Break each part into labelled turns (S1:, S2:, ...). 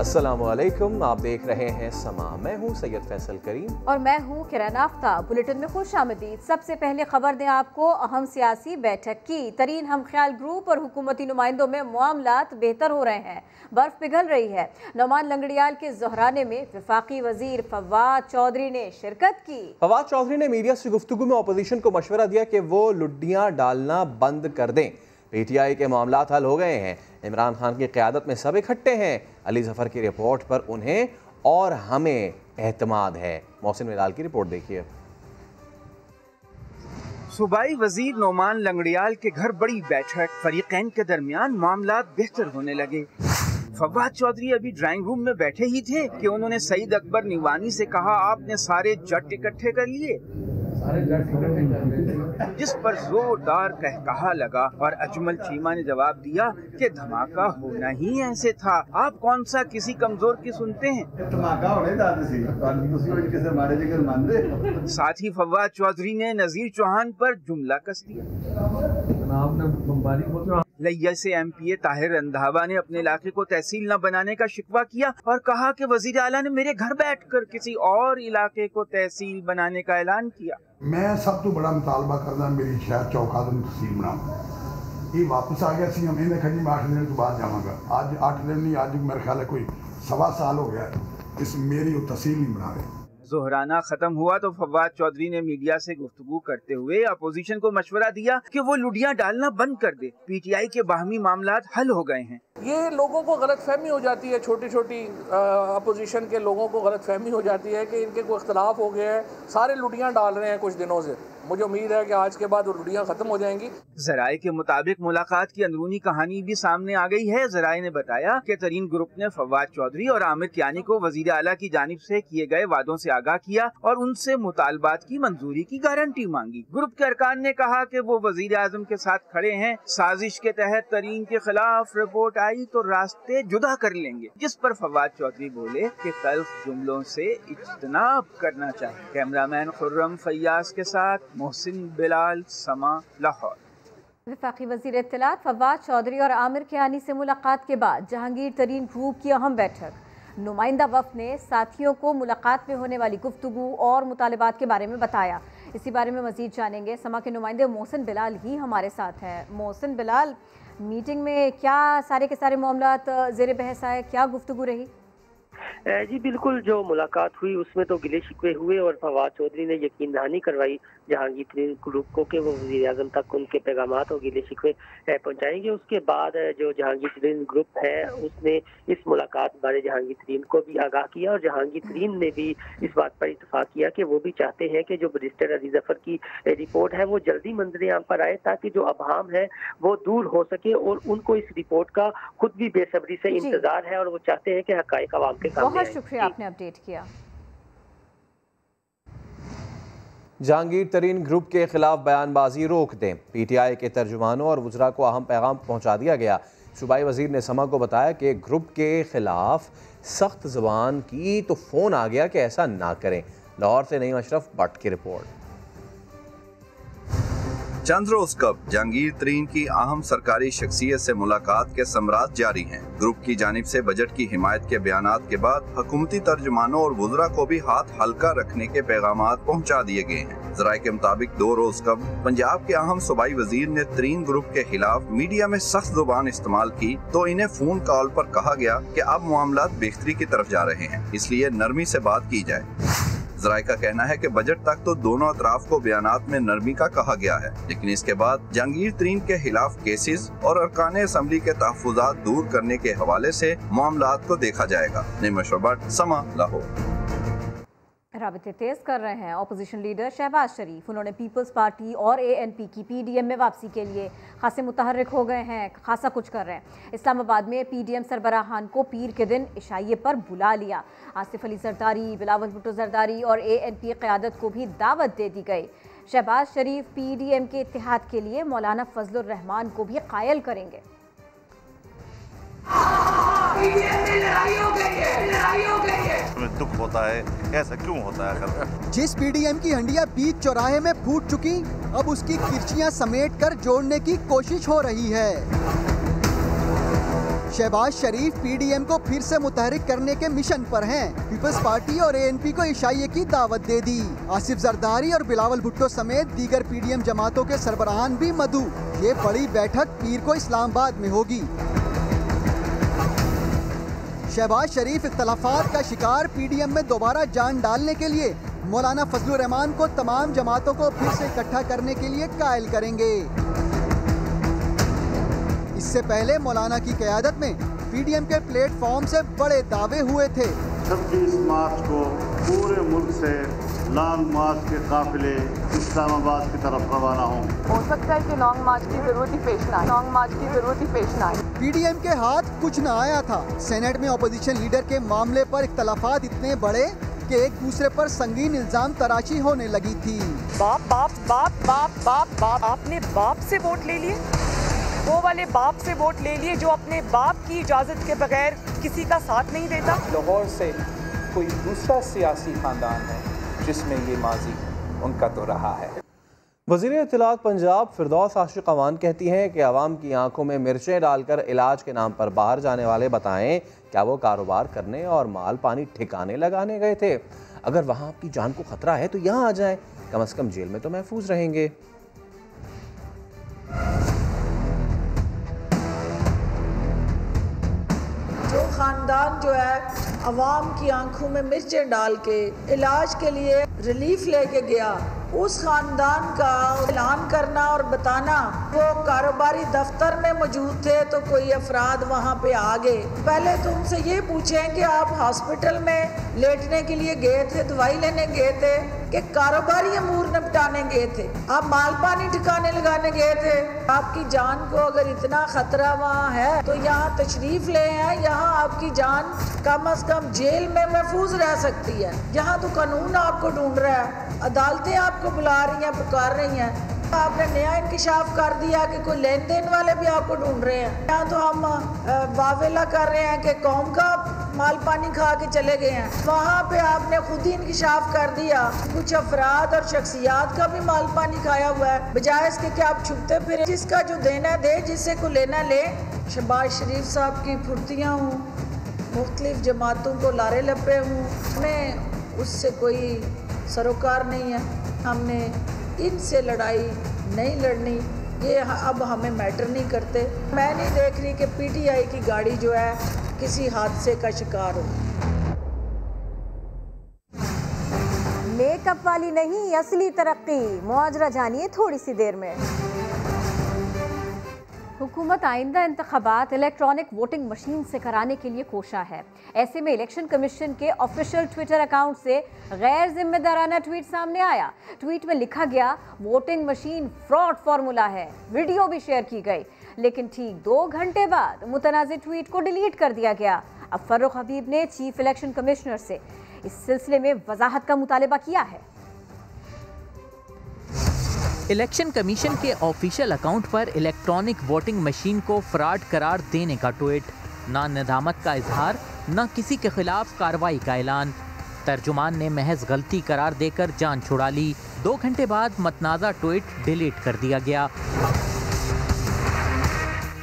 S1: अस्सलामुअलैकुम, आप देख रहे हैं समा। मैं हूं सैयद फैसल करीम
S2: और मैं हूं किरण आफ्ताब। बुलेटिन में खुशामदीद। सबसे पहले खबर दें आपको अहम सियासी बैठक की। तरीन हमख्याल ग्रुप और हुकूमती नुमाइंदों में मामलात बेहतर हो रहे हैं, बर्फ पिघल रही है। नौमान लंगड़ियाल के ज़ोहराने में वफाकी वजीर फवाद चौधरी ने शिरकत की।
S1: फवाद चौधरी ने मीडिया से गुफ्तगू में अपोजिशन को मशवरा दिया कि वो लुड्डियां डालना बंद कर दें। PTI के मामलात हल हो गए हैं। इमरान खान की क़यादत में सब इकट्ठे हैं। अली ज़फ़र की रिपोर्ट पर उन्हें और हमें एहतमाद है। मोहसिन बिलाल की रिपोर्ट देखिए।
S3: सूबाई वजीर नौमान लंगड़ियाल के घर बड़ी बैठक, फरीकैन के दरमियान मामलात बेहतर होने लगे। फवाद चौधरी अभी ड्राइंग रूम में बैठे ही थे कि उन्होंने सईद अकबर निवानी से कहा, आपने सारे जट इकट्ठे कर लिए, जिस पर जोरदार कहकहा लगा और अजमल चीमा ने जवाब दिया कि धमाका होना ही ऐसे था, आप कौन सा किसी कमजोर की सुनते हैं। साथ ही फवाद चौधरी ने नजीर चौहान पर जुमला कस दिया। लिया से MPA ताहिर रंधावा ने अपने इलाके को तहसील न बनाने का शिकवा किया और कहा कि वजीर आला ने मेरे घर बैठकर किसी और इलाके को तहसील बनाने का ऐलान किया।
S4: मैं सब तो बड़ा मुतालबा करना मेरी शहर चौकात तहसील बनाऊं। ये वापस आ गया सी, हम इन्हें खजी 8 दिन के बाद जावांगा। आज 8 दिन नहीं, आज मेरे ख्याल है कोई 1.25 साल हो गया इस मेरी तहसील नहीं बना रहे।
S3: ज़ोहराना खत्म हुआ तो फवाद चौधरी ने मीडिया से गुफ्तगू करते हुए अपोजिशन को मशवरा दिया कि वो लुडियां डालना बंद कर दे। PTI के बाहमी मामलात हल हो गए हैं।
S5: ये लोगों को गलतफहमी हो जाती है, छोटी छोटी अपोजिशन के लोगों को गलतफहमी हो जाती है कि इनके कोई इख्तलाफ हो गया है, सारे लुडियां डाल रहे हैं कुछ दिनों से। मुझे उम्मीद है कि आज के बाद वो लुडियां खत्म हो जाएंगी।
S3: ज़राए के मुताबिक मुलाकात की अंदरूनी कहानी भी सामने आ गई है। ज़राए ने बताया कि तरीन ग्रुप ने फवाद चौधरी और आमिर कियानी को वजीर आला की जानिब से किए गए वादों से आगाह किया और उनसे मुतालबात की मंजूरी की गारंटी मांगी। ग्रुप के अरकान ने कहा कि वो वजीर आजम के साथ खड़े हैं। साजिश के तहत तरीन के खिलाफ रिपोर्ट आई तो रास्ते जुदा कर लेंगे, जिस पर फवाद चौधरी बोले कि तल्ख जुमलों से इज्तनाब करना चाहिए। कैमरामैन खुर्रम फैयाज के साथ मोहसिन बिलाल, समा, लाहौर।
S2: वफाकी वजीर इत्तलात फवाद चौधरी और आमिर कियानी से मुलाकात के बाद जहांगीर तरीन ग्रुप की अहम बैठक। नुमाइंदा वफ़द ने साथियों को मुलाकात में होने वाली गुफ्तगू और मुतालबात के बारे में बताया। इसी बारे में मजीद जानेंगे। समा के नुमाइंदे मोहसिन बिलाल ही हमारे साथ हैं। मोहसिन बिलाल, मीटिंग में क्या सारे के सारे मामलात ज़ेर बहस आए, क्या गुफ्तगू रही?
S6: जी बिल्कुल, जो मुलाकात हुई उसमें तो गिले शिकवे हुए और फवाद चौधरी ने यकीन दहानी करवाई जहांगीर तरीन ग्रुप को कि वो वज़ीर आज़म तक उनके पैगामात और गिले शिकवे पहुंचाएंगे। उसके बाद जो जहांगीर तरीन ग्रुप है उसने इस मुलाकात बारे जहांगीर तरीन को भी आगाह किया और जहांगीर तरीन ने भी इस बात पर इत्तफाक किया कि वो भी चाहते हैं कि जो बैरिस्टर अली ज़फ़र की रिपोर्ट है वो जल्दी मंजर आम पर आए ताकि जो अभाम है वो दूर हो सके और उनको इस रिपोर्ट का खुद भी बेसब्री से इंतजार है और वो चाहते हैं कि हक़ाइक़ अवाम के सामने।
S2: बहुत शुक्रिया, आपने अपडेट किया।
S1: जहांगीर तरीन ग्रुप के खिलाफ बयानबाजी रोक दें। PTI के तर्जुमानों और वज़रा को अहम पैगाम पहुंचा दिया गया। सूबाई वजीर ने समा को बताया कि ग्रुप के खिलाफ सख्त ज़बान की तो फ़ोन आ गया कि ऐसा ना करें। लाहौर से नईम अशरफ भट्ट की रिपोर्ट।
S7: चंद रोज कब जहांगीर तरीन की अहम सरकारी शख्सियत से मुलाकात के समरात जारी हैं। ग्रुप की जानिब से बजट की हिमायत के बयानात के बाद हुकूमती तर्जुमानों और वुज़रा को भी हाथ हल्का रखने के पैगामात पहुंचा दिए गए हैं। ज़राए के मुताबिक 2 रोज कब पंजाब के अहम सूबाई वजीर ने तरीन ग्रुप के खिलाफ मीडिया में सख्त जुबान इस्तेमाल की तो इन्हें फोन कॉल पर कहा गया कि अब मामलात बेहतरी की तरफ जा रहे हैं, इसलिए नरमी से बात की जाए। ज़राए का कहना है कि बजट तक तो दोनों अतराफ को बयानात में नरमी का कहा गया है, लेकिन इसके बाद जहांगीर तरीन के खिलाफ केसेस और अरकान असम्बली के तहफ़्फ़ुज़ात दूर करने के हवाले से मामलात को देखा जाएगा। नईम अशरफ भट्ट, समा, लाहौर।
S2: राबिते तेज कर रहे हैं अपोजिशन लीडर शहबाज शरीफ। उन्होंने पीपल्स पार्टी और ANP की PDM में वापसी के लिए खासे मुतहर्रिक हो गए हैं, खासा कुछ कर रहे हैं। इस्लामाबाद में PDM सरबराहान को पीर के दिन इशाइये पर बुला लिया। आसिफ अली जरदारी, बिलावल भुट्टो जरदारी और ANP क़यादत को भी दावत दे दी गई। शहबाज शरीफ PDM के इत्तेहाद के लिए मौलाना फजलुर रहमान को भी कायल करेंगे।
S8: दुख होता है, ऐसा क्यों होता है?
S9: जिस PDM की हंडिया बीच चौराहे में फूट चुकी, अब उसकी किरचियां समेट कर जोड़ने की कोशिश हो रही है। शहबाज शरीफ पीडीएम को फिर से मुतहरिक करने के मिशन पर हैं। पीपल्स पार्टी और एएनपी को इशाइये की दावत दे दी। आसिफ जरदारी और बिलावल भुट्टो समेत दीगर पीडीएम जमातों के सरबराहान भी मधु। ये बड़ी बैठक पीर को इस्लामाबाद में होगी। शहबाज शरीफ इख्तलाफात का शिकार, पीडीएम में दोबारा जान डालने के लिए मौलाना फजलुर रहमान को तमाम जमातों को फिर से इकट्ठा करने के लिए कायल करेंगे। इससे पहले मौलाना की क़यादत में पीडीएम के प्लेटफॉर्म से बड़े दावे हुए थे।
S10: 26 मार्च को पूरे मुल्क से लॉन्ग मार्च के काफिले इस्लामाबाद की तरफ रवाना हों।
S11: हो सकता है कि लॉन्ग मार्च की जरूरत ही पेश ना आए।
S9: पीडीएम के हाथ कुछ न आया था। सेनेट में अपोजिशन लीडर के मामले पर इख्तलाफात इतने बड़े कि एक दूसरे पर संगीन इल्जाम तराशी होने लगी थी।
S11: बाप बाप बाप बाप बाप बाप आपने बाप से वोट ले लिए, वो वाले बाप से वोट ले लिए जो अपने बाप की इजाजत के बगैर किसी का साथ नहीं देता।
S12: लाहौर से कोई दूसरा सियासी खानदान है जिसमें ये माजी उनका तो रहा है।
S1: वज़ीर इत्तलात पंजाब फिरदौस आशिक अवान कहती हैं कि आवाम की आंखों में मिर्चें डालकर इलाज के नाम पर बाहर जाने वाले बताएं क्या वो कारोबार करने और माल पानी ठिकाने लगाने गए थे। अगर वहाँ आपकी जान को खतरा है तो यहाँ आ जाएं, कम से कम जेल में तो महफूज रहेंगे।
S13: जो खानदान जो है अवाम की आंखों में मिर्चें डाल के इलाज के लिए रिलीफ लेके गया, उस खानदान का ऐलान करना और बताना वो कारोबारी दफ्तर में मौजूद थे तो कोई अफराद वहाँ पे आ गए। पहले तो उनसे ये पूछें कि आप हॉस्पिटल में लेटने के लिए गए थे, दवाई लेने गए थे कि कारोबारी अमूर निपटाने गए थे, आप माल पानी ठिकाने लगाने गए थे। आपकी जान को अगर इतना खतरा वहाँ है तो यहाँ तशरीफ ले आए। यहाँ आपकी जान कम से कम जेल में महफूज रह सकती है। यहाँ तो कानून आपको ढूंढ रहा है, अदालतें आपको बुला रही हैं, पुकार रही हैं। आपने नया इंकशाफ कर दिया कि कोई लेन देन वाले भी आपको ढूंढ रहे हैं। यहाँ तो हम वावेला कर रहे हैं कि कौम का माल पानी खा के चले गए हैं। वहाँ पे आपने खुद ही इंकशाफ कर दिया कुछ अफराद और शख्सियात का भी माल पानी खाया हुआ है, बजाय इसके कि आप छुपते फिरे। जिसका जो देना दे, जिससे को लेना ले। शहबाज शरीफ साहब की फुर्तियाँ हूँ, मुख्तलिफ जमातों को लारे लपे हूँ, हमें उससे कोई सरोकार नहीं है। हमने इनसे लड़ाई नहीं लड़नी, ये अब हमें मैटर नहीं करते। मैं नहीं देख रही कि पीटीआई की गाड़ी जो है किसी हादसे का शिकार हो।
S2: मेकअप वाली नहीं, असली तरक्की। मुआजरा जानिए थोड़ी सी देर में। हुकूमत आइंदा इंतखाबात इलेक्ट्रॉनिक वोटिंग मशीन से कराने के लिए कोशा है। ऐसे में इलेक्शन कमीशन के ऑफिशियल ट्विटर अकाउंट से गैर जिम्मेदाराना ट्वीट सामने आया। ट्वीट में लिखा गया वोटिंग मशीन फ्रॉड फार्मूला है। वीडियो भी शेयर की गई, लेकिन ठीक 2 घंटे बाद मुतनाज़िर ट्वीट को डिलीट कर दिया गया। अब फर्रुख हबीब ने चीफ इलेक्शन कमिश्नर से इस सिलसिले में वजाहत का मुतालबा किया है।
S14: इलेक्शन कमीशन के ऑफिशियल अकाउंट पर इलेक्ट्रॉनिक वोटिंग मशीन को फ्रॉड करार देने का ट्वीट, ना निदामत का इजहार, ना किसी के खिलाफ कार्रवाई का ऐलान। तर्जुमान ने महज गलती करार देकर जान छुड़ा ली। 2 घंटे बाद मतनाज़ा ट्वीट डिलीट कर दिया गया।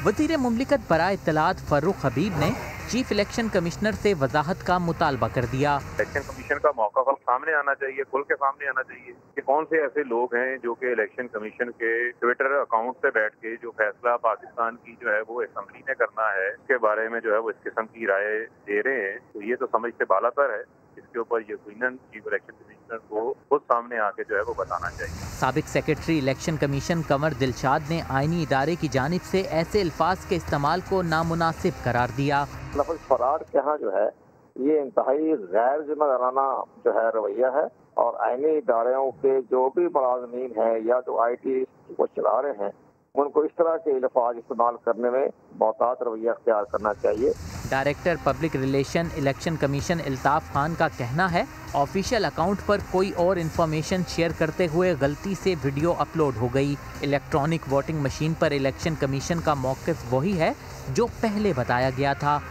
S14: वज़ीर मुमलिकत बराए इत्तलात फर्रुख हबीब ने चीफ इलेक्शन कमिश्नर से वजाहत का मुतालबा कर दिया।
S15: इलेक्शन कमीशन का मौका सामने आना चाहिए, खुल के सामने आना चाहिए कि कौन से ऐसे लोग हैं जो कि इलेक्शन कमीशन के ट्विटर अकाउंट से बैठ के जो फैसला पाकिस्तान की जो है वो असेंबली ने करना है उसके बारे में जो है वो इस किस्म की राय दे रहे हैं। तो ये तो समझ से बालातर है। इसके ऊपर यकीनन चीफ इलेक्शन कमिश्नर को खुद सामने आके जो है वो बताना चाहिए।
S14: साबिक secretary election commission Kanwar Dilshad ने आईनी इदारे की जानिब से ऐसे अल्फाज के इस्तेमाल को नामुनासिब करार दिया।
S16: लफ्ज़ फरार के यहाँ जो है ये इंतहाई गैर जिम्मेदाराना जो है रवैया है और आईनी इदारों के जो भी मुलाजमीन हैं या जो IT को चला रहे हैं उनको इस तरह के अल्फाज इस्तेमाल करने में मोहतात रवैया अख्तियार करना चाहिए।
S14: Director public relation election commission Iltaf Khan का कहना है ऑफिशियल अकाउंट पर कोई और इंफॉर्मेशन शेयर करते हुए गलती से वीडियो अपलोड हो गई। इलेक्ट्रॉनिक वोटिंग मशीन पर इलेक्शन कमीशन का मौक़िफ़ वही है जो पहले बताया गया था।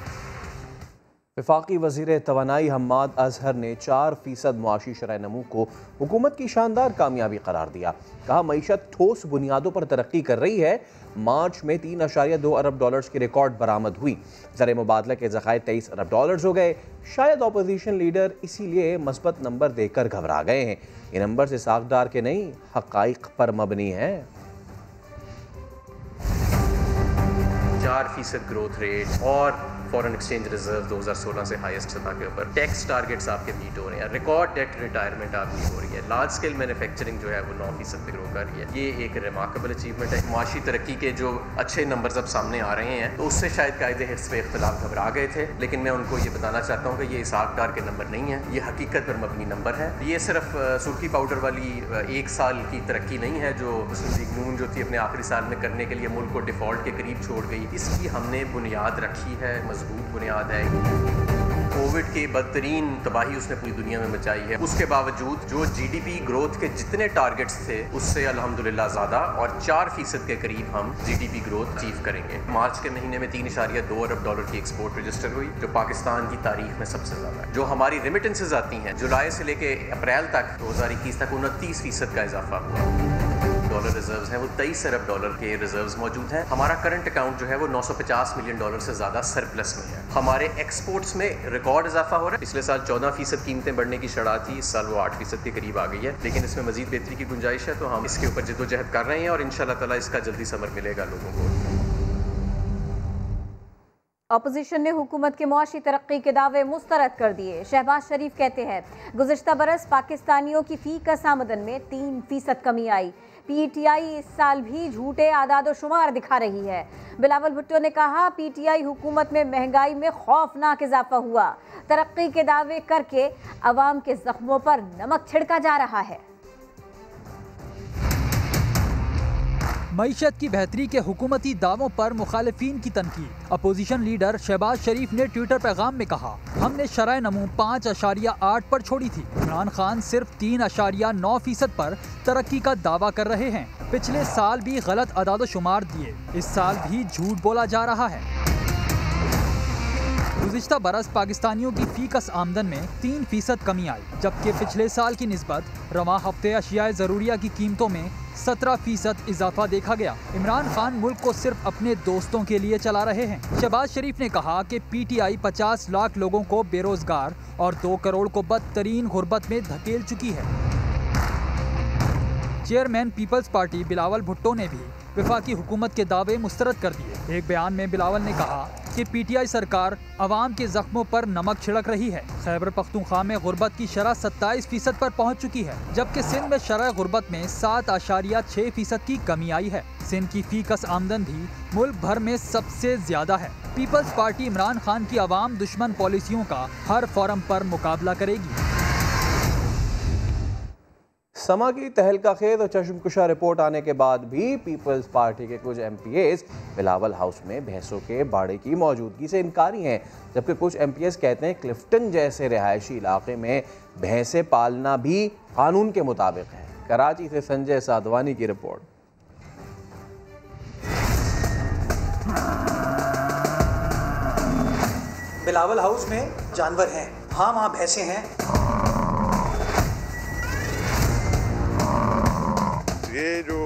S1: वफाकी वज़ीर तवानाई हम्माद अजहर ने 4% मुआशी शरह नमू को हुकूमत की शानदार कामयाबी करार दिया। कहा मईशत ठोस बुनियादों पर तरक्की कर रही है। मार्च में 3.2 अरब डॉलर्स की रिकॉर्ड बरामद हुई। ज़र मुबादला के ज़खायर 23 अरब डॉलर्स हो गए। शायद अपोजिशन लीडर इसीलिए मस्बत नंबर देखकर घबरा गए हैं। ये नंबर से साखदार के नहीं, हक़ाइक़ पर मबनी है।
S17: 4% ग्रोथ रेट और फॉरेन एक्सचेंज रिजर्व 2016 से हाईएस्ट सतह के ऊपर, टैक्स टारगेट्स आपके मीट हो रहे हैं, रिकॉर्ड डेट रिटायरमेंट आपकी हो रही है, लार्ज स्केल मैन्युफैक्चरिंग जो है वो 9% पे ग्रो कर रही है। ये एक रिमार्केबल अचीवमेंट है। मुआशी तरक्की के जो अच्छे नंबर्स अब सामने आ रहे हैं तो उससे शायद कायदे हिस्स पे इख्तलाफ घबरा गए थे, लेकिन मैं उनको ये बताना चाहता हूँ कि ये इसाक़दार के नंबर नहीं है, ये हकीकत पर मबनी नंबर है। ये सिर्फ सुर्खी पाउडर वाली 1 साल की तरक्की नहीं है जो मुस्लिम लीग नून जो थी अपने आखिरी साल में करने के लिए मुल्क को डिफ़ॉल्ट के करीब छोड़ गई। इसकी हमने बुनियाद रखी है, मजबूत बुनियाद है। कोविड के बदतरीन तबाही उसने पूरी दुनिया में मचाई है, उसके बावजूद जो जीडीपी ग्रोथ के जितने टारगेट्स थे उससे अल्हम्दुलिल्लाह ज़्यादा और 4% के करीब हम जीडीपी ग्रोथ अचीव करेंगे। मार्च के महीने में 3.2 अरब डॉलर की एक्सपोर्ट रजिस्टर हुई जो पाकिस्तान की तारीख में सबसे ज़्यादा है। जो हमारी रेमिटेंसेज आती हैं जुलाई से लेके अप्रैल तक 2021 तक 29% का इजाफा हुआ। डॉलर रिजर्व्स हैं वो 23 अरब डॉलर के रिजर्व्स मौजूद हैं। हमारा करंट अकाउंट जो है वो 950 मिलियन डॉलर से ज़्यादा सरप्लस में है। हमारे एक्सपोर्ट्स में रिकॉर्ड इजाफा हो रहा है। पिछले साल 14% कीमतें बढ़ने की शरह थी, इस साल वो 8% के करीब आ गई है, लेकिन इसमें मजीद बेहतरी की गुंजाइश है। तो हम इसके ऊपर जद्दोजहद कर रहे हैं और इंशाल्लाह ताला इसका जल्दी समर मिलेगा लोगों को।
S2: अपोजिशन ने हुकूमत के मुआशी तरक्की के दावे मुस्तरद कर दिए। शहबाज शरीफ कहते हैं गुज़िश्ता बरस पाकिस्तानियों की फ़ी कस आमदन में 3% कमी आई। पीटीआई इस साल भी झूठे आदाद शुमार दिखा रही है। बिलावल भुट्टो ने कहा पीटीआई हुकूमत में महंगाई में खौफनाक इजाफा हुआ। तरक्की के दावे करके अवाम के जख्मों पर नमक छिड़का जा रहा है।
S18: मईशत की बेहतरी के हुकूमती दावों पर मुखालिफिन की तनकीद। अपोजिशन लीडर शहबाज शरीफ ने ट्विटर पैगाम में कहा हमने शरह नमू 5.8 पर छोड़ी थी। इमरान खान सिर्फ 3.9% पर तरक्की का दावा कर रहे हैं। पिछले साल भी गलत अदाद शुमार दिए, इस साल भी झूठ बोला जा रहा है। गुज़िश्ता बरस पाकिस्तानियों की फ़ीकस आमदन में 3% कमी आई, जबकि पिछले साल की निस्बत रवां हफ्ते अशियाए ज़रूरिया की कीमतों में 17% इजाफा देखा गया। इमरान खान मुल्क को सिर्फ अपने दोस्तों के लिए चला रहे हैं। शहबाज शरीफ ने कहा कि पीटीआई 50 लाख लोगों को बेरोजगार और 2 करोड़ को बदतरीन गुर्बत में धकेल चुकी है। चेयरमैन पीपल्स पार्टी बिलावल भुट्टो ने भी वफाकी हुकूमत के दावे मुस्तरद कर दिए। एक बयान में बिलावल ने कहा कि पीटीआई सरकार अवाम के जख्मों पर नमक छिड़क रही है। खैबर पख्तूनख्वा में गुर्बत की शरह 27% पर पहुंच चुकी है, जबकि सिंध में शरह गुर्बत में 7.6% की कमी आई है। सिंध की फ़ीकस आमदन भी मुल्क भर में सबसे ज्यादा है। पीपल्स पार्टी इमरान खान की अवाम दुश्मन पॉलिसियों का हर फोरम पर मुकाबला करेगी।
S1: समा की तहलका खेज और चश्मकुशा रिपोर्ट आने के बाद भी पीपल्स पार्टी के कुछ एमपीएस बिलावल हाउस में भैंसों के बाड़े की मौजूदगी से इनकारी हैं, जबकि कुछ एमपीएस कहते हैं क्लिफ्टन जैसे रिहायशी इलाके में भैंसें पालना भी कानून के मुताबिक है। कराची से संजय साधवानी की रिपोर्ट।
S19: बिलावल हाउस में जानवर हैं, हाँ वहाँ भैंसें हैं।
S20: ये जो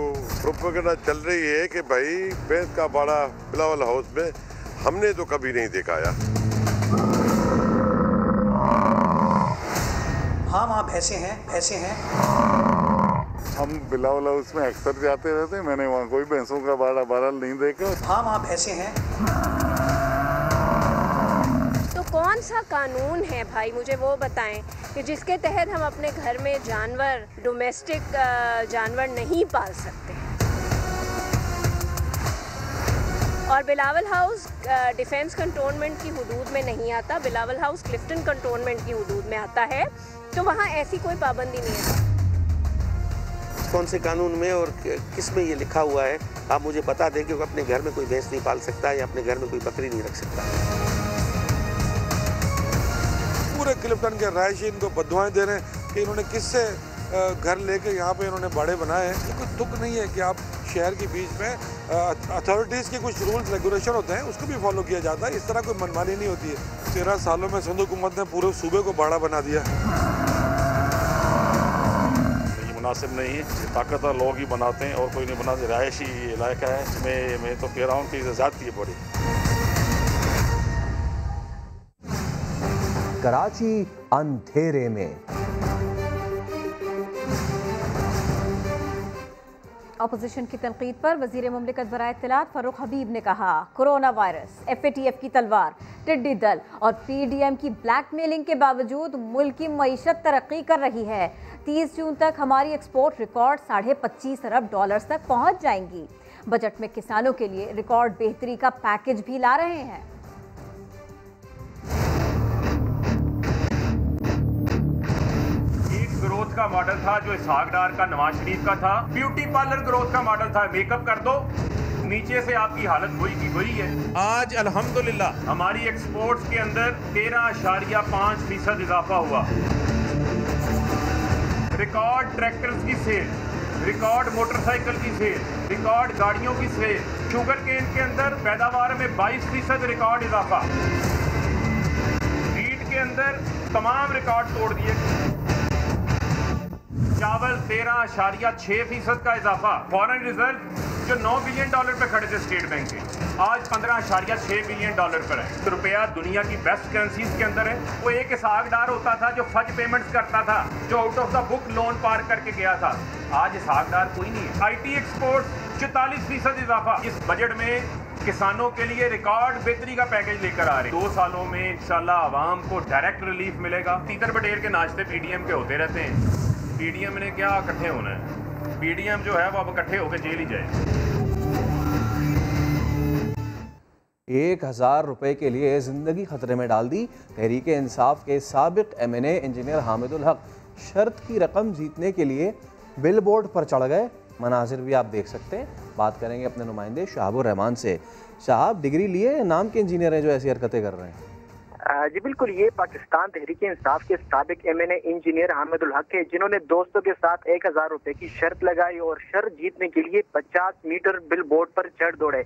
S20: प्रोपेगेंडा चल रही है कि भाई भैंस का बाड़ा बिलावल हाउस में, हमने तो कभी नहीं देखा यार।
S19: हाँ वहाँ भैंसें हैं, भैंसें हैं।
S10: हम बिलावल हाउस में अक्सर जाते रहते हैं, मैंने वहाँ कोई भैंसों का बाड़ा नहीं देखा।
S19: हाँ वहाँ भैंसें हैं।
S21: तो कौन सा कानून है भाई, मुझे वो बताएं कि जिसके तहत हम अपने घर में जानवर, डोमेस्टिक जानवर नहीं पाल सकते हैं। और बिलावल हाउस डिफेंस कंटोनमेंट की हुदूद में नहीं आता, बिलावल हाउस क्लिफ्टन कंटोनमेंट की हुदूद में आता है, तो वहाँ ऐसी कोई पाबंदी नहीं है।
S22: कौन से कानून में और किस में ये लिखा हुआ है आप मुझे बता दें, क्योंकि अपने घर में कोई भैंस नहीं पाल सकता या अपने घर में कोई बकरी नहीं रख सकता।
S23: पूरे क्लिफ्टन के रहायशी इनको बददुआएं दे रहे हैं कि इन्होंने किससे घर लेके यहाँ पे इन्होंने बाड़े बनाए हैं। कोई तुक नहीं है कि आप शहर के बीच में अथॉरिटीज़ के कुछ रूल्स रेगुलेशन होते हैं, उसको भी फॉलो किया जाता है। इस तरह कोई मनमानी नहीं होती है। 13 सालों में सिंध हुकूमत ने पूरे सूबे को बाड़ा बना दिया।
S8: ये मुनासिब नहीं है, ताकतवर लोग ही बनाते हैं और कोई नहीं बनाते। रिहायशी इलाका है, मैं तो कह रहा हूँ कि ज़्यादती है बड़ी।
S1: कराची अंधेरे में।
S2: अपोजिशन की तनकीद पर वजीर मुमलिकत बराए इत्तलात फारूक हबीब ने कहा, कोरोना वायरस, FATF की तलवार, टिड्डी दल और PDM की ब्लैकमेलिंग के बावजूद मुल्क की मईशत तरक्की कर रही है। 30 जून तक हमारी एक्सपोर्ट रिकॉर्ड $25.5 अरब तक पहुंच जाएंगी। बजट में किसानों के लिए रिकॉर्ड बेहतरी का पैकेज भी ला रहे हैं।
S3: ग्रोथ का मॉडल था जो इसहाक डार का, नवाज शरीफ का था। ब्यूटी पार्लर ग्रोथ का मॉडल था, मेकअप कर दो, नीचे से आपकी हालत वही की वही है। आज अल्हम्दुलिल्लाह हमारी एक्सपोर्ट्स के अंदर 13.5% इजाफा हुआ। रिकॉर्ड ट्रैक्टर्स की सेल, रिकॉर्ड मोटरसाइकिल की सेल, रिकॉर्ड गाड़ियों की सेल, शुगर केन के अंदर पैदावार में 22% रिकॉर्ड इजाफा। वीट के अंदर तमाम रिकॉर्ड तोड़ दिए। चावल 13.6% का इजाफा। फॉरेन रिजर्व जो $9 बिलियन पे खड़े थे स्टेट बैंक के, आज $15.6 बिलियन पर है। तो रुपया दुनिया की बेस्ट करेंसीज के अंदर है। वो एक इसहाक डार होता था जो फज पेमेंट्स करता था, जो out of the book loan पार करके गया था। आज इसहाक डार कोई नहीं है। IT एक्सपोर्ट 44% इजाफा। इस बजट में किसानों के लिए रिकॉर्ड बेहतरी का पैकेज लेकर आ रहे हैं। 2 सालों में इंशाल्लाह आवाम को डायरेक्ट रिलीफ मिलेगा। तीतर बटेर के नाश्ते PDM के होते रहते हैं। PDM ने क्या इकट्ठे होना है? PDM जो है वो अब इकट्ठे होकर जेल ही जाए।
S1: 1000 रुपए के लिए जिंदगी खतरे में डाल दी। तहरीक इंसाफ के साबिक MNA इंजीनियर हामिदुल हक शर्त की रकम जीतने के लिए बिल बोर्ड पर चढ़ गए। मनाजिर भी आप देख सकते हैं। बात करेंगे अपने नुमाइंदे शहाबुर रहमान से। साहब, डिग्री लिए नाम के इंजीनियर हैं जो ऐसी हरकतें कर रहे हैं?
S4: जी बिल्कुल, ये पाकिस्तान तहरीक इंसाफ के साबिक MNA इंजीनियर हामिदुल हक है, जिन्होंने दोस्तों के साथ 1000 रुपए की शर्त लगाई और शर्त जीतने के लिए 50 मीटर बिल बोर्ड पर चढ़ दौड़े।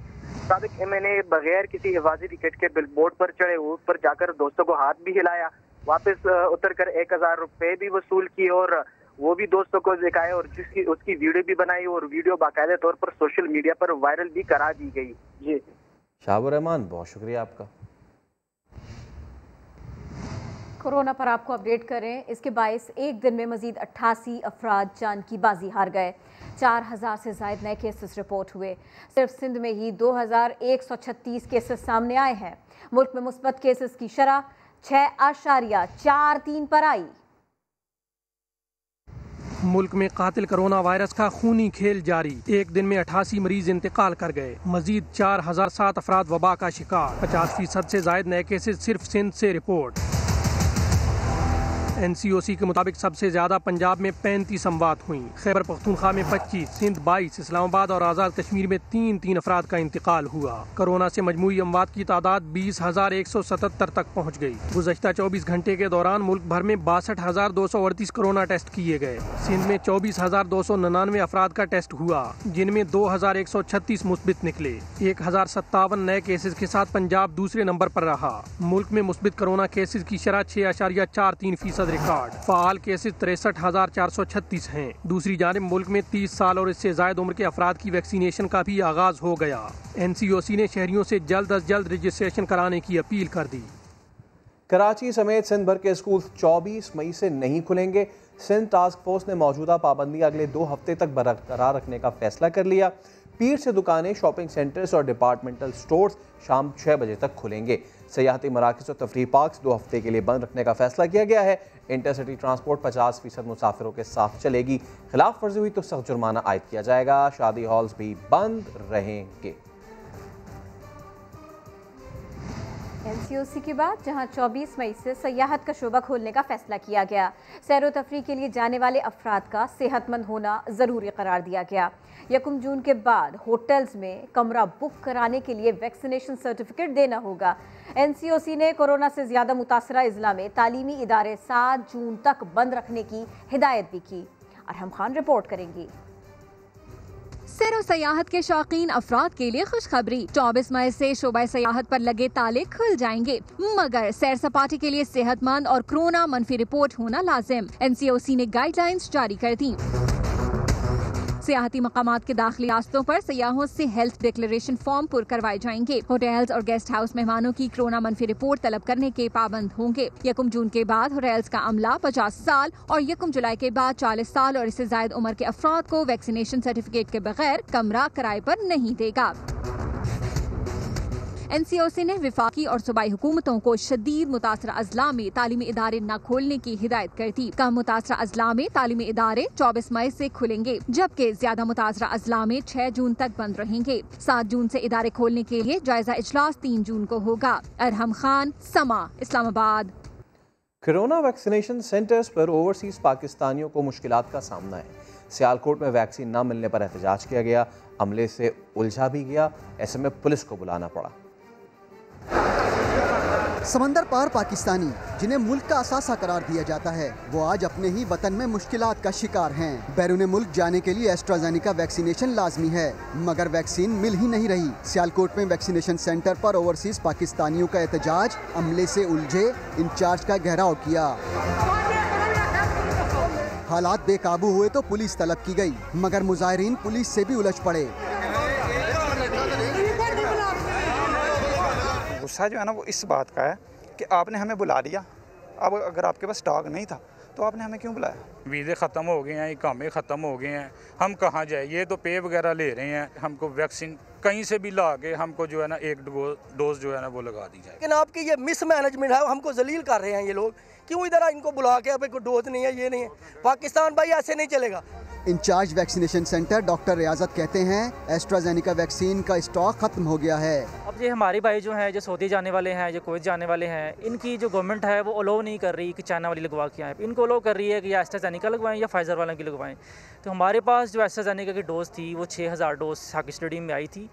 S4: साबिक MNA बगैर किसी हिफाजी टिकट के बिल बोर्ड पर चढ़े, ऊपर जाकर दोस्तों को हाथ भी हिलाया, वापस उतरकर 1000 रुपए भी वसूल किए और वो भी दोस्तों को दिखाए और उसकी वीडियो भी बनाई और वीडियो बाकायदा तौर पर सोशल मीडिया पर वायरल भी करा दी गई। जी
S1: शहाबुर रहमान, बहुत शुक्रिया आपका।
S2: कोरोना पर आपको अपडेट करें, इसके बायस एक दिन में मजीद 88 अफराद जान की बाजी हार गए। 4000 से ज्यादा नए केसेस रिपोर्ट हुए। सिर्फ सिंध में ही 2136 केसेस सामने आए हैं। मुल्क में मुस्बत केसेस की शरह 6.43 पर आई।
S5: मुल्क में कातिल कोरोना वायरस का खूनी खेल जारी। एक दिन में 88 मरीज इंतकाल कर गए। मजीद 4007 अफराद वबा का शिकार। 50% से ज्यादा नए केसेस सिर्फ सिंध से रिपोर्ट। NCOC के मुताबिक सबसे ज्यादा पंजाब में 35 अमवात हुई, खैबर पख्तूनख्वा में 25, सिंध 22, इस्लामाबाद और आज़ाद कश्मीर में 3 अफराद का इंतकाल हुआ। कोरोना से मजमूई अमवात की तादाद 20,177 तक पहुँच गई। गुज़श्ता 24 घंटे के दौरान मुल्क भर में 62,238 कोरोना टेस्ट किए गए। सिंध में 24,299 अफराद का टेस्ट हुआ, जिनमें 2,136 मुस्बित निकले। 1057 नए केसेज के साथ पंजाब दूसरे नंबर पर रहा। मुल्क में मुस्बित कोरोना केसेज की शरह 6.43% रिकॉर्ड। फ़ाल केसेज 63,436 हैं। दूसरी जानिब मुल्क में 30 साल और इससे ज्यादा उम्र के अफराद की वैक्सीनेशन का भी आगाज हो गया। NCOC ने शहरियों से जल्द अज जल्द रजिस्ट्रेशन कराने की अपील कर दी।
S1: कराची समेत सिंध भर के स्कूल 24 मई से नहीं खुलेंगे। सिंध टास्क फोर्स ने मौजूदा पाबंदी अगले 2 हफ्ते तक बरकरार रखने का फैसला कर लिया। पीर से दुकानें, शॉपिंग सेंटर्स और डिपार्टमेंटल स्टोर्स शाम 6 बजे तक खुलेंगे। सयाहती मराकज़ और तफरीह पार्क्स 2 हफ्ते के लिए बंद रखने का फैसला किया गया है। इंटरसिटी ट्रांसपोर्ट 50% मुसाफिरों के साथ चलेगी। खिलाफ वर्जी हुई तो सख्त जुर्माना आयद किया जाएगा। शादी हॉल्स भी बंद रहेंगे।
S2: NCOC के बाद जहां 24 मई से सयाहत का शोबा खोलने का फैसला किया गया। सैर व तफरीह के लिए जाने वाले अफराद का सेहतमंद होना ज़रूरी करार दिया गया। 1 जून के बाद होटल्स में कमरा बुक कराने के लिए वैक्सीनेशन सर्टिफिकेट देना होगा। NCOC ने कोरोना से ज़्यादा मुतासरा अजला में तालीमी इदारे 7 जून तक बंद रखने की हिदायत भी की। अरहम खान रिपोर्ट करेंगी।
S6: सैर और सयाहत के शौकीन अफराद के लिए खुशखबरी, 24 मई से शोबा सयाहत पर लगे ताले खुल जाएंगे, मगर सैर सपाटे के लिए सेहतमंद और कोरोना मनफी रिपोर्ट होना लाजिम। NCOC ने गाइडलाइंस जारी कर दी। सियाहती मकामात के दाखिली रास्तों पर सयाहों से हेल्थ डिक्लेरेशन फॉर्म पुर करवाए जाएंगे। होटल्स और गेस्ट हाउस मेहमानों की कोरोना मनफी रिपोर्ट तलब करने के पाबंद होंगे। 1 जून के बाद होटल्स का अमला 50 साल और 1 जुलाई के बाद 40 साल और इससे ज्यादा उम्र के अफराद को वैक्सीनेशन सर्टिफिकेट के बगैर कमरा किराए पर नहीं देगा। NCOC ने विफाकी और सूबाई हुकूमतों को शदीद मुतासरा अजला में तालीमी इदारे न खोलने की हिदायत कर दी। कम मुतासरा अजला में तालीमी इदारे 24 मई से खुलेंगे, जबकि ज्यादा मुतासरा अजला में 6 जून तक बंद रहेंगे। 7 जून से इदारे खोलने के लिए जायजा इजलास 3 जून को होगा। अरहम खान, समा, इस्लामाबाद।
S1: कोरोना वैक्सीनेशन सेंटर्स पर ओवरसीज पाकिस्तानियों को मुश्किलात का सामना है। सियालकोट में वैक्सीन न मिलने पर एहतजाज किया गया, अमले से उलझा भी गया, ऐसे में पुलिस को बुलाना पड़ा।
S7: समंदर पार पाकिस्तानी जिन्हें मुल्क का असासा करार दिया जाता है, वो आज अपने ही वतन में मुश्किलात का शिकार हैं। बैरून मुल्क जाने के लिए एस्ट्राजेनेका वैक्सीनेशन लाजमी है, मगर वैक्सीन मिल ही नहीं रही। सियालकोट में वैक्सीनेशन सेंटर पर ओवरसीज पाकिस्तानियों का एहतजाज, अमले से उलझे, इंचार्ज का घेराव किया। हालात बेकाबू हुए तो पुलिस तलब की गई, मगर मुजाहिरीन पुलिस से भी उलझ पड़े।
S9: गुस्सा जो है ना वो इस बात का है कि आपने हमें बुला लिया, अब अगर आपके पास स्टॉक नहीं था तो आपने हमें क्यों बुलाया?
S24: वीज़े ख़त्म हो गए हैं, इकामे ख़त्म हो गए हैं, हम कहाँ जाए? ये तो पे वगैरह ले रहे हैं, हमको वैक्सीन कहीं से भी ला के हमको जो है ना 1 डोज जो है ना वो लगा दी जाए।
S25: लेकिन आपकी ये मिसमैनेजमेंट है, हमको जलील कर रहे हैं ये लोग। क्यों इधर इनको बुला के, अब कोई डोज नहीं है, ये नहीं है। पाकिस्तान भाई ऐसे नहीं चलेगा।
S7: In charge vaccination centre doctor Riazat कहते हैं एस्ट्राजेनेका वैक्सीन का स्टॉक खत्म हो गया है।
S26: अब ये हमारे भाई जो हैं, जो सऊदी जाने वाले हैं, जो कुवैत जाने वाले हैं, इनकी जो गवर्नमेंट है वो अलाउ नहीं कर रही कि चाइना वाली लगवा के आए। इनको अलाउ कर रही है कि या एस्ट्राजेनेका लगवाएं या फाइजर वालों की लगवाएं। तो हमारे पास जो एस्ट्राजेनेका की डोज़ थी वो 6000 डोज साकी स्टेडियम में आई थी,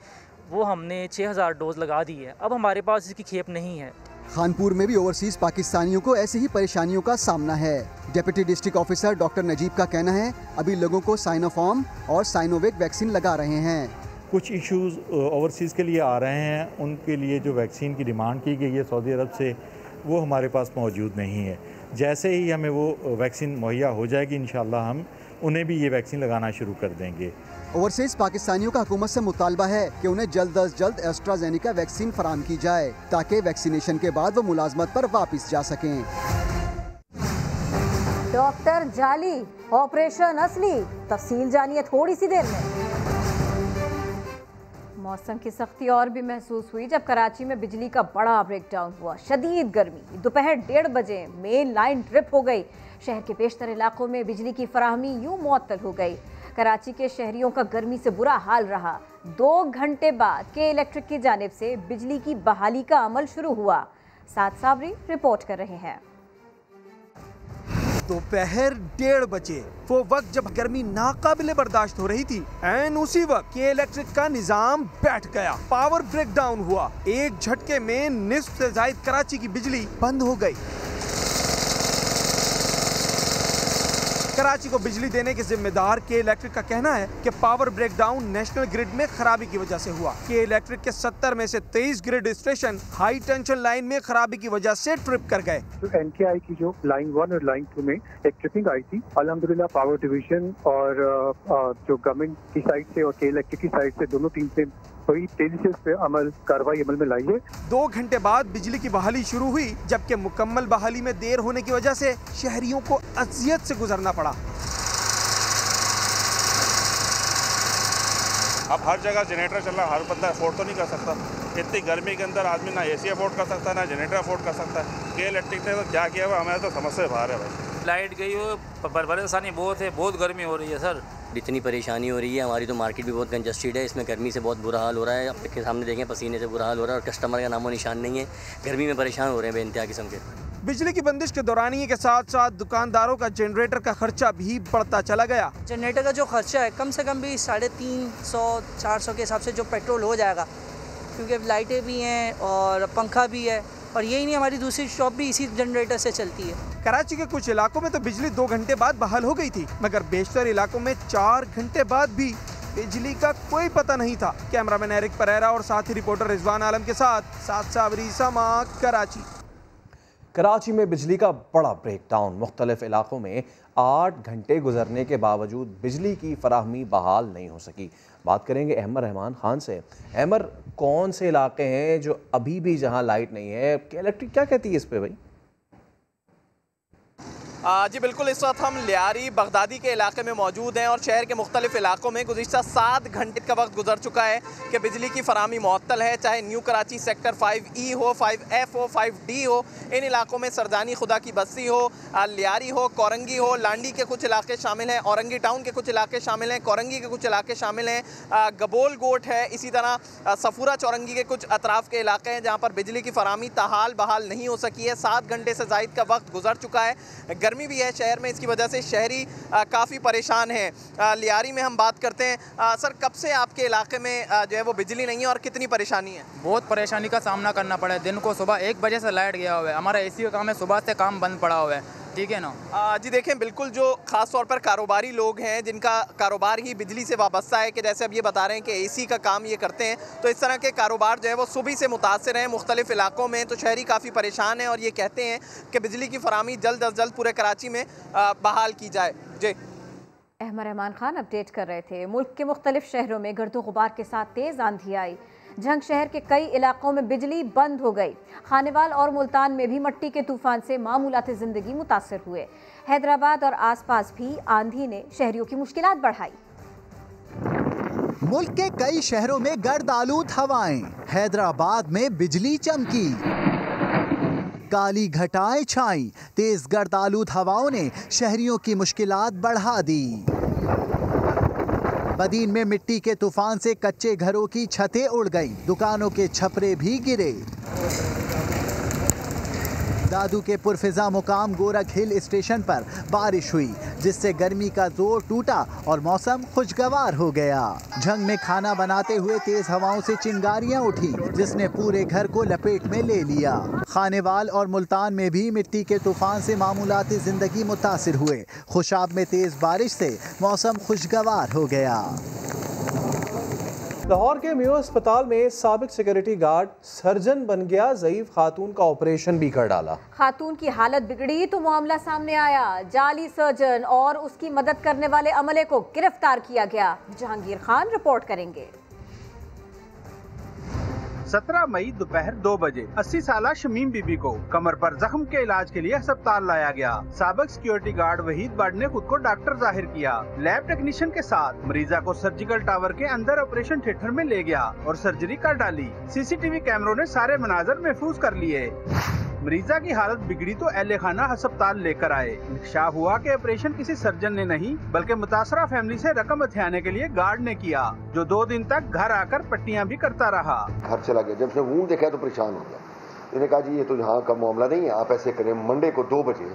S26: वो हमने 6000 डोज लगा दी है। अब हमारे पास इसकी खेप नहीं है।
S7: खानपुर में भी ओवरसीज पाकिस्तानियों को ऐसी ही परेशानियों का सामना है। Deputy district officer doctor Najeeb का कहना है अभी लोगों को साइनोफार्म और साइनोवेक वैक्सीन लगा रहे हैं।
S27: कुछ इश्यूज ओवरसीज़ के लिए आ रहे हैं, उनके लिए जो वैक्सीन की डिमांड की गई है सऊदी अरब से, वो हमारे पास मौजूद नहीं है। जैसे ही हमें वो वैक्सीन मुहैया हो जाएगी इंशाल्लाह हम उन्हें भी ये वैक्सीन लगाना शुरू कर देंगे।
S7: ओवरसीज पाकिस्तानियों का हुकूमत से मुतालबा है कि उन्हें जल्द अज जल्द एस्ट्राजेनेका वैक्सीन फराहम की जाए ताकि वैक्सीनेशन के बाद वो मुलाजमत पर वापस जा सकें।
S2: डॉक्टर जाली, ऑपरेशन असली, तफसील जानिए थोड़ी सी देर में। मौसम की सख्ती और भी महसूस हुई जब कराची में बिजली का बड़ा ब्रेकडाउन हुआ। शदीद गर्मी, दोपहर 1:30 बजे मेन लाइन ट्रिप हो गई। शहर के बेशतर इलाकों में बिजली की फराहमी यूं मुअत्तल हो गई। कराची के शहरियों का गर्मी से बुरा हाल रहा। 2 घंटे बाद के इलेक्ट्रिक की जानिब से बिजली की बहाली का अमल शुरू हुआ। साथ साबरी रिपोर्ट कर रहे हैं।
S28: दोपहर 1:30 बजे, वो वक्त जब गर्मी नाकाबिले बर्दाश्त हो रही थी, एन उसी वक्त के इलेक्ट्रिक का निजाम बैठ गया। पावर ब्रेकडाउन हुआ। एक झटके में निस्फ से ज्यादा कराची की बिजली बंद हो गई। कराची को बिजली देने के जिम्मेदार के इलेक्ट्रिक का कहना है कि पावर ब्रेकडाउन नेशनल ग्रिड में खराबी की वजह से हुआ। के इलेक्ट्रिक के 70 में से 23 grid station high tension line में खराबी की वजह से ट्रिप कर गए।
S29: NKI की जो लाइन 1 और लाइन 2 में एक ट्रिपिंग आई थी, अल्हम्दुलिल्लाह पावर डिवीजन और जो गवर्नमेंट की साइड से और के इलेक्ट्रिक की साइड से दोनों टीम से बड़ी तेजी से इस पे कार्रवाई अमल में लाई है।
S28: 2 घंटे बाद बिजली की बहाली शुरू हुई, जबकि मुकम्मल बहाली में देर होने की वजह से शहरियों को अजियत से गुजरना पड़ा।
S8: अब हर जगह जनरेटर चल रहा, हर बंदा अफोर्ड तो नहीं कर सकता। इतनी गर्मी के अंदर आदमी ना AC अफोर्ड कर सकता, ना जनरेटर अफोर्ड कर सकता है। के इलेक्ट्रिक ने तो क्या किया हुआ, हमें तो समझ से बाहर है भाई।
S30: लाइट गई हो, परेशानी बहुत है, बहुत गर्मी हो रही है सर।
S31: इतनी परेशानी हो रही है, हमारी तो मार्केट भी बहुत कंजस्टेड है, इसमें गर्मी से बहुत बुरा हाल हो रहा है। अब के सामने देखें पसीने से बुरा हाल हो रहा है और कस्टमर का नामो निशान नहीं है। गर्मी में परेशान हो रहे हैं बेइंतहा किस्म के।
S28: बिजली की बंदिश के दौरानिये के साथ साथ दुकानदारों का जनरेटर का खर्चा भी बढ़ता चला गया।
S32: जनरेटर का जो खर्चा है कम से कम भी 350-400 के हिसाब से जो पेट्रोल हो जाएगा, क्योंकि लाइटें भी हैं और पंखा भी है, और यही नहीं हमारी दूसरी शॉप भी इसी जनरेटर से चलती है।
S28: कराची के कुछ इलाकों में तो बिजली 2 घंटे बाद बहाल हो गई थी, मगर बेशतर इलाकों में 4 घंटे बाद भी बिजली का कोई पता नहीं था। कैमरामैन एरिक परेरा और साथी रिपोर्टर रिजवान आलम के साथ साबरी समा, कराची।
S1: कराची में बिजली का बड़ा ब्रेकडाउन। मुख्तलिफ इलाकों में 8 घंटे गुजरने के बावजूद बिजली की फराहमी बहाल नहीं हो सकी। बात करेंगे अहमद रहमान खान से। अहमद, कौन से इलाके हैं जो अभी भी जहां लाइट नहीं है? इलेक्ट्रिक क्या कहती है इस पे भाई?
S10: जी बिल्कुल, इस वक्त हम लियारी बगदादी के इलाके में मौजूद हैं और शहर के मुख्तलिफ इलाकों में गुज़िश्ता 7 घंटे का वक्त गुजर चुका है कि बिजली की फराहमी मुअत्तल है। चाहे न्यू कराची सेक्टर 5E हो, 5F हो, 5D हो, इन इलाकों में सरदानी खुदा की बस्ती हो, लियारी हो, कोरंगी हो, लांडी के कुछ इलाके शामिल हैं, औरंगी टाउन के कुछ इलाके शामिल हैं, कोरंगी के कुछ इलाके शामिल हैं, गबोल गोट है, इसी तरह सफूरा चौरंगी के कुछ अतराफ़ के इलाके हैं जहाँ पर बिजली की फराहमी ताहाल बहाल नहीं हो सकी है। 7 घंटे से ज़ायद का वक्त गुजर चुका है। गर्मी भी है शहर में, इसकी वजह से शहरी काफ़ी परेशान हैं। लियारी में हम बात करते हैं। सर, कब से आपके इलाके में जो है वो बिजली नहीं है और कितनी परेशानी है?
S11: बहुत परेशानी का सामना करना पड़ा है। दिन को सुबह 1 बजे से लाइट गया हुआ है। हमारा AC का काम है, सुबह से काम बंद पड़ा हुआ है, ठीक है ना।
S10: जी देखें, बिल्कुल जो ख़ास तौर पर कारोबारी लोग हैं जिनका कारोबार ही बिजली से वाबस्ता है, कि जैसे अब ये बता रहे हैं कि AC का काम ये करते हैं, तो इस तरह के कारोबार जो है वो सुबह से मुतासर हैं मुख्तलिफ इलाकों में। तो शहरी काफ़ी परेशान हैं और ये कहते हैं कि बिजली की फराहमी जल्द अज जल्द पूरे कराची में बहाल की जाए। जी,
S2: अहमद रहमान खान अपडेट कर रहे थे। मुल्क के मुख्तलिफ शहरों में गर्दो गुबार के साथ तेज़ आंधी आई। झंग शहर के कई इलाकों में बिजली बंद हो गई। खानेवाल और मुल्तान में भी मट्टी के तूफान से मामूलात ज़िंदगी मुतासर हुए। हैदराबाद और आसपास भी आंधी ने शहरियों की मुश्किलात बढ़ाई।
S12: मुल्क के कई शहरों में गर्द आलूद हवाएं। हैदराबाद में बिजली चमकी, काली घटाएं छाई। तेज गर्द आलूद हवाओं ने शहरियों की मुश्किलात बढ़ा दी। बदीन में मिट्टी के तूफान से कच्चे घरों की छतें उड़ गईं, दुकानों के छपरे भी गिरे। दादू के पुरफिजा मुकाम गोरख हिल स्टेशन पर बारिश हुई, जिससे गर्मी का जोर टूटा और मौसम खुशगवार हो गया। झंग में खाना बनाते हुए तेज हवाओं से चिंगारियां उठी, जिसने पूरे घर को लपेट में ले लिया। खानेवाल और मुल्तान में भी मिट्टी के तूफान से मामूलाती जिंदगी मुतासिर हुए। खुशाब में तेज बारिश से मौसम खुशगवार हो गया।
S1: लाहौर के मेयो अस्पताल में साबिक सिक्योरिटी गार्ड सर्जन बन गया। ज़ईफ खातून का ऑपरेशन भी कर डाला।
S2: खातून की हालत बिगड़ी तो मामला सामने आया। जाली सर्जन और उसकी मदद करने वाले अमले को गिरफ्तार किया गया। जहांगीर खान रिपोर्ट करेंगे।
S13: 17 मई दोपहर 2 बजे 80 साल शमीम बीबी को कमर पर जख्म के इलाज के लिए अस्पताल लाया गया। साबिक सिक्योरिटी गार्ड वहीद बट ने खुद को डॉक्टर जाहिर किया। लैब टेक्नीशियन के साथ मरीजा को सर्जिकल टावर के अंदर ऑपरेशन थिएटर में ले गया और सर्जरी कर डाली। CCTV कैमरों ने सारे मनाजर महफूज कर लिए। मरीजा की हालत बिगड़ी तो अहले खाना अस्पताल लेकर आए। इंकशाफ हुआ कि ऑपरेशन किसी सर्जन ने नहीं बल्कि मुतासरा फैमिली से रकम हथियाने के लिए गार्ड ने किया, जो 2 दिन तक घर आकर पट्टियां भी करता रहा।
S14: घर चला गया। जब से वूंड देखा तो परेशान हो गया। इन्होंने कहा जी ये तो यहाँ का मामला नहीं है, आप ऐसे करें मंडे को 2 बजे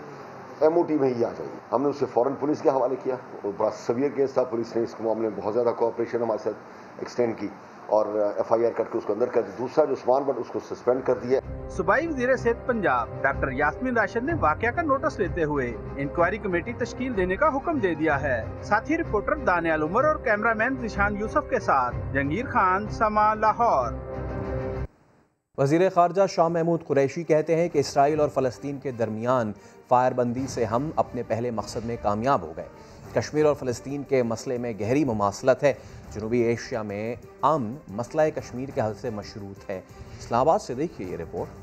S14: MOT में ही आ जाइए। हमने उसे फौरन पुलिस के हवाले किया और बड़ा सवियर केस था। पुलिस ने इस मामले में बहुत ज़्यादा कोऑपरेशन हमारे साथ एक्सटेंड की और FIR करके उसको अंदर कर दिया। दूसरा जो उस्मान बट उसको सस्पेंड कर दिया।
S13: सूबाई वज़ीर सेहत पंजाब डॉक्टर यास्मीन राशिद ने वाकया का नोटिस लेते हुए इंक्वायरी कमेटी तश्कील देने का हुक्म दे दिया है। साथ ही रिपोर्टर दानियाल उमर और कैमरामैन जिशान यूसुफ के साथ जहांगीर खान, समा, लाहौर।
S1: वज़ीर ख़ारजा शाह महमूद कुरैशी कहते हैं कि इसराइल और फ़लस्तीन के दरमियान फायरबंदी से हम अपने पहले मकसद में कामयाब हो गए। कश्मीर और फ़लस्तीन के मसले में गहरी मुमासलत है। जनूबी एशिया में अमन मसला कश्मीर के हल से मशरूत है। इस्लामाबाद से देखिए ये रिपोर्ट।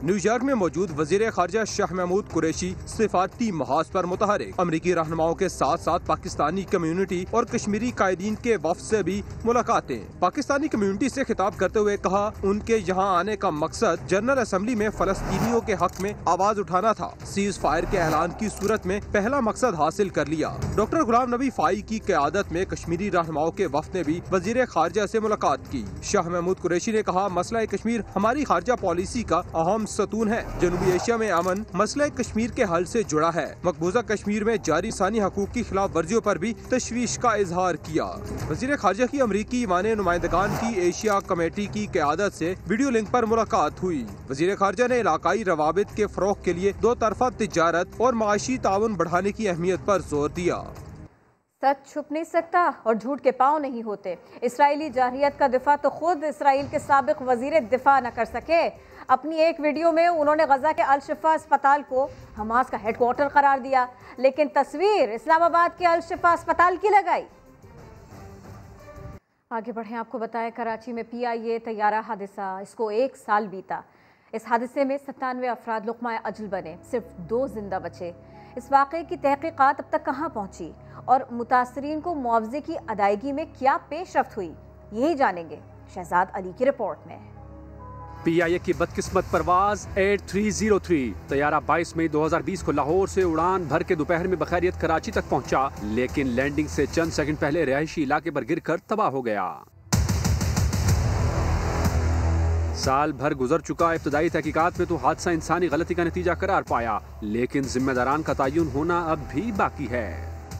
S15: न्यूयॉर्क में मौजूद वजीर खारजा शाह महमूद कुरैशी सिफारती महाज पर मुतहरिक। अमरीकी रहनुमाओं के साथ साथ पाकिस्तानी कम्युनिटी और कश्मीरी कायदीन के वफ्द से भी मुलाकातें। पाकिस्तानी कम्युनिटी से खिताब करते हुए कहा, उनके यहाँ आने का मकसद जनरल असम्बली में फलस्तीनियों के हक में आवाज उठाना था। सीज फायर के ऐलान की सूरत में पहला मकसद हासिल कर लिया। डॉक्टर गुलाम नबी फाई की क़यादत में कश्मीरी रहनुमाओं के वफ्द ने भी वजीर खारजा से मुलाकात की। शाह महमूद कुरैशी ने कहा, मसला कश्मीर हमारी खारजा पॉलिसी का अहम सतून है। जनूबी एशिया में अमन मसला कश्मीर के हल से जुड़ा है। मकबूजा कश्मीर में जारी इंसानी हकूक की खिलाफ वर्जियों पर भी तशवीश का इजहार किया। वजीर खारजा की अमरीकी माने नुमाइंदगान की एशिया कमेटी की क़यादत से वीडियो लिंक पर मुलाकात हुई। वजीर खारजा ने इलाकाई रवाबित के फ़रोग़ के लिए 2 तरफ़ा तिजारत और माशी ताउन बढ़ाने की अहमियत पर जोर दिया।
S2: सच छुप नहीं सकता और झूठ के पांव नहीं होते। इसराइली जारहियत का दिफा तो खुद इसराइल के साबिक वजीर दिफा न कर सके। अपनी एक वीडियो में उन्होंने गजा के अल शिफा अस्पताल को हमास का हेडक्वार्टर करार दिया, लेकिन तस्वीर इस्लामाबाद के अल शिफा अस्पताल की लगाई। आगे बढ़ें, आपको बताएं कराची में PIA तैयारा हादसा, इसको 1 साल बीता। इस हादसे में 97 अफराद लुक़मा अजल बने, सिर्फ 2 जिंदा बचे। इस वाक़े की तहकीकात अब तक कहाँ पहुँची और मुतासरीन को मुआवजे की अदायगी में क्या पेशरफ्त हुई, यही जानेंगे शहजाद अली की रिपोर्ट में।
S3: PIA की बदकिस्मत परवाज 8303 तैयारा 22 मई 2020 को लाहौर से उड़ान भर के दोपहर में बखैरियत कराची तक पहुंचा, लेकिन लैंडिंग से चंद सेकंड पहले रिहायशी इलाके पर गिरकर तबाह हो गया। साल भर गुजर चुका, इब्तदाई तहकीकात में तो हादसा इंसानी गलती का नतीजा करार पाया, लेकिन जिम्मेदारान का तयन होना अब भी बाकी है।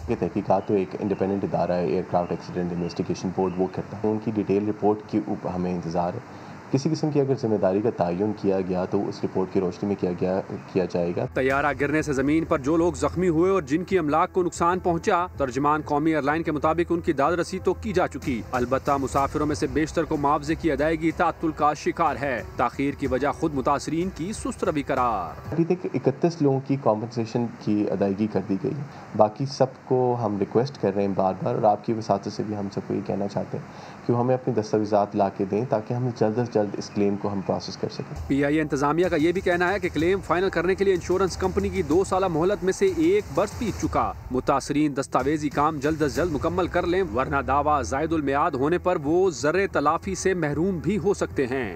S4: ये तहकीकात तो एक इंडिपेंडेंट इदारा है, एयरक्राफ्ट एक्सीडेंट इन्वेस्टिगेशन बोर्ड, वो करता है। उनकी डिटेल रिपोर्ट के ऊपर हमें इंतज़ार है। किसी किस्म की अगर जिम्मेदारी का तयन किया गया तो उस रिपोर्ट की रोशनी में किया जाएगा। तैयारा गिरने से जमीन पर जो लोग जख्मी हुए और जिनकी अमलाक को नुकसान पहुंचा, तर्जमान कौमी एयरलाइन के मुताबिक उनकी दाद रसी तो की जा चुकी। अलबत्ता मुसाफिरों में से बेशतर को मुआवजे की अदायगी तातुल का शिकार है। ताखीर की वजह खुद मुतासरीन की सुस्त रवि करार। अभी तक 31 लोगों की कॉम्पनसेशन की अदायगी कर दी गई। बाकी सबको हम रिक्वेस्ट कर रहे हैं बार बार, और आपकी वसात से भी हम सबको ये कहना चाहते हैं कि हमें अपने दस्तावेजात ला के दें ताकि हम जल्द से जल्द इस क्लेम को हम प्रोसेस कर सकें। PIA इंतजामिया का ये भी कहना है कि क्लेम फाइनल करने के लिए इंश्योरेंस कंपनी की 2 साल मोहलत में से 1 बरस बीत चुका। मुतासरीन दस्तावेजी काम जल्द से जल्द मुकम्मल कर लें, वरना दावा जायदुल मियाद होने पर वो ज़र्रे तलाफी से महरूम भी हो सकते हैं।